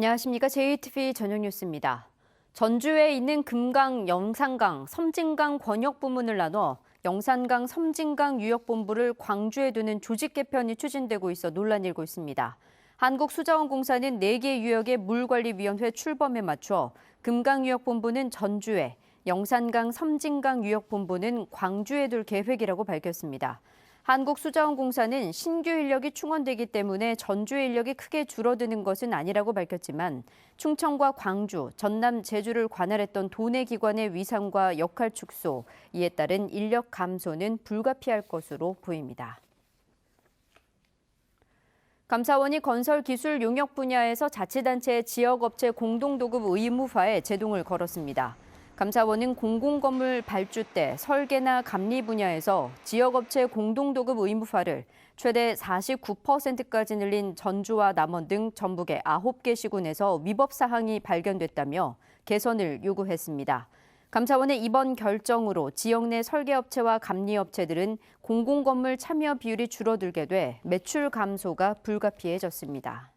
안녕하십니까. JTV 저녁 뉴스입니다. 전주에 있는 금강, 영산강, 섬진강 권역 부문을 나눠 영산강, 섬진강 유역본부를 광주에 두는 조직 개편이 추진되고 있어 논란이 일고 있습니다. 한국수자원공사는 4개 유역의 물관리위원회 출범에 맞춰 금강유역본부는 전주에, 영산강, 섬진강 유역본부는 광주에 둘 계획이라고 밝혔습니다. 한국수자원공사는 신규 인력이 충원되기 때문에 전주의 인력이 크게 줄어드는 것은 아니라고 밝혔지만 충청과 광주, 전남, 제주를 관할했던 도내 기관의 위상과 역할 축소, 이에 따른 인력 감소는 불가피할 것으로 보입니다. 감사원이 건설기술 용역 분야에서 자치단체의 지역업체 공동도급 의무화에 제동을 걸었습니다. 감사원은 공공건물 발주 때 설계나 감리 분야에서 지역업체 공동도급 의무화를 최대 49%까지 늘린 전주와 남원 등 전북의 9개 시군에서 위법 사항이 발견됐다며 개선을 요구했습니다. 감사원의 이번 결정으로 지역 내 설계업체와 감리업체들은 공공건물 참여 비율이 줄어들게 돼 매출 감소가 불가피해졌습니다.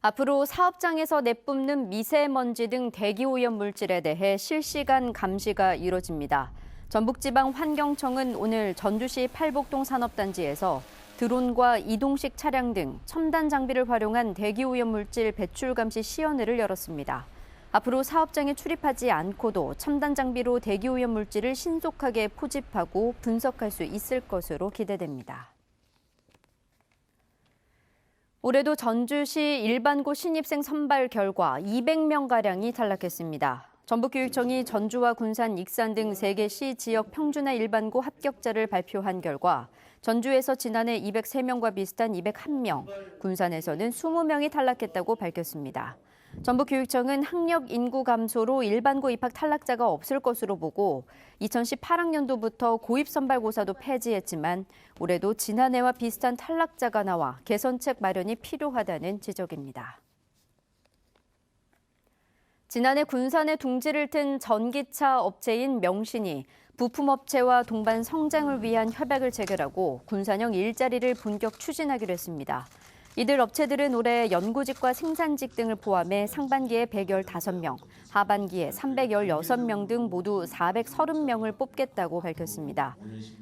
앞으로 사업장에서 내뿜는 미세먼지 등 대기오염 물질에 대해 실시간 감시가 이뤄집니다. 전북지방환경청은 오늘 전주시 팔복동 산업단지에서 드론과 이동식 차량 등 첨단 장비를 활용한 대기오염 물질 배출 감시 시연회를 열었습니다. 앞으로 사업장에 출입하지 않고도 첨단 장비로 대기오염 물질을 신속하게 포집하고 분석할 수 있을 것으로 기대됩니다. 올해도 전주시 일반고 신입생 선발 결과 200명가량이 탈락했습니다. 전북교육청이 전주와 군산, 익산 등 3개 시 지역 평준화 일반고 합격자를 발표한 결과 전주에서 지난해 203명과 비슷한 201명, 군산에서는 20명이 탈락했다고 밝혔습니다. 전북교육청은 학력 인구 감소로 일반고 입학 탈락자가 없을 것으로 보고 2018학년도부터 고입선발고사도 폐지했지만 올해도 지난해와 비슷한 탈락자가 나와 개선책 마련이 필요하다는 지적입니다. 지난해 군산에 둥지를 튼 전기차 업체인 명신이 부품업체와 동반 성장을 위한 협약을 체결하고 군산형 일자리를 본격 추진하기로 했습니다. 이들 업체들은 올해 연구직과 생산직 등을 포함해 상반기에 115명, 하반기에 316명 등 모두 430명을 뽑겠다고 밝혔습니다.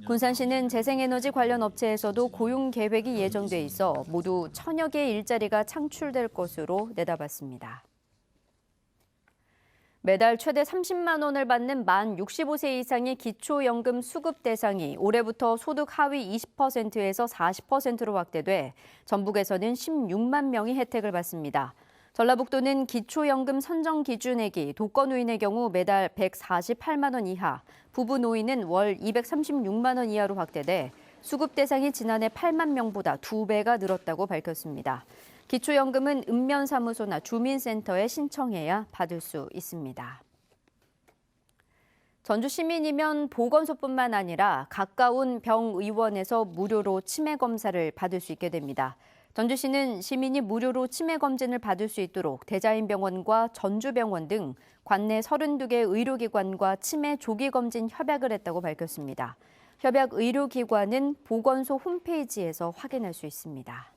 군산시는 재생에너지 관련 업체에서도 고용 계획이 예정돼 있어 모두 1000여 개의 일자리가 창출될 것으로 내다봤습니다. 매달 최대 30만 원을 받는 만 65세 이상의 기초연금 수급 대상이 올해부터 소득 하위 20%에서 40%로 확대돼 전북에서는 16만 명이 혜택을 받습니다. 전라북도는 기초연금 선정 기준액이 독거노인의 경우 매달 148만 원 이하, 부부 노인은 월 236만 원 이하로 확대돼 수급 대상이 지난해 8만 명보다 2배가 늘었다고 밝혔습니다. 기초연금은 읍면사무소나 주민센터에 신청해야 받을 수 있습니다. 전주 시민이면 보건소뿐만 아니라 가까운 병의원에서 무료로 치매 검사를 받을 수 있게 됩니다. 전주시는 시민이 무료로 치매 검진을 받을 수 있도록 대자인병원과 전주병원 등 관내 32개 의료기관과 치매 조기검진 협약을 했다고 밝혔습니다. 협약 의료기관은 보건소 홈페이지에서 확인할 수 있습니다.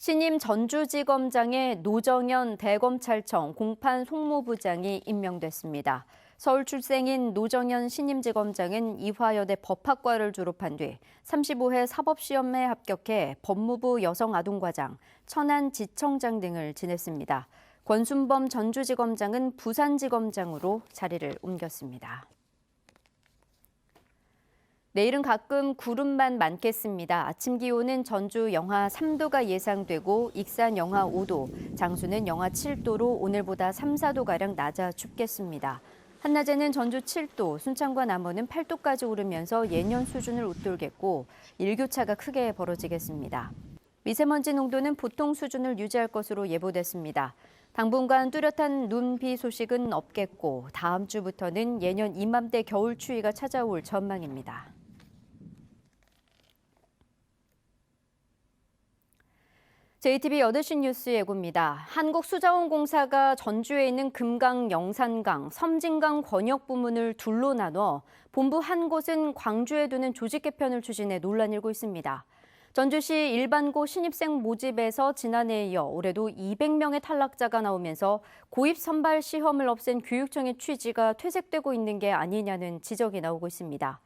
신임 전주지검장에 노정현 대검찰청 공판 송무부장이 임명됐습니다. 서울 출생인 노정현 신임지검장은 이화여대 법학과를 졸업한 뒤 35회 사법시험에 합격해 법무부 여성아동과장, 천안지청장 등을 지냈습니다. 권순범 전주지검장은 부산지검장으로 자리를 옮겼습니다. 내일은 가끔 구름만 많겠습니다. 아침 기온은 전주 영하 3도가 예상되고 익산 영하 5도, 장수는 영하 7도로 오늘보다 3, 4도가량 낮아 춥겠습니다. 한낮에는 전주 7도, 순창과 남원은 8도까지 오르면서 예년 수준을 웃돌겠고 일교차가 크게 벌어지겠습니다. 미세먼지 농도는 보통 수준을 유지할 것으로 예보됐습니다. 당분간 뚜렷한 눈, 비 소식은 없겠고 다음 주부터는 예년 이맘때 겨울 추위가 찾아올 전망입니다. JTV 8시 뉴스 예고입니다. 한국수자원공사가 전주에 있는 금강, 영산강, 섬진강 권역 부문을 둘로 나눠 본부 한 곳은 광주에 두는 조직 개편을 추진해 논란이 일고 있습니다. 전주시 일반고 신입생 모집에서 지난해에 이어 올해도 200명의 탈락자가 나오면서 고입 선발 시험을 없앤 교육청의 취지가 퇴색되고 있는 게 아니냐는 지적이 나오고 있습니다.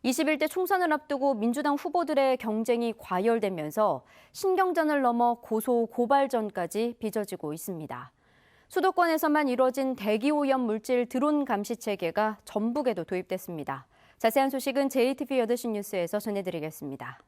21대 총선을 앞두고 민주당 후보들의 경쟁이 과열되면서 신경전을 넘어 고소 고발전까지 빚어지고 있습니다. 수도권에서만 이뤄진 대기오염 물질 드론 감시 체계가 전북에도 도입됐습니다. 자세한 소식은 JTBC 8시 뉴스에서 전해드리겠습니다.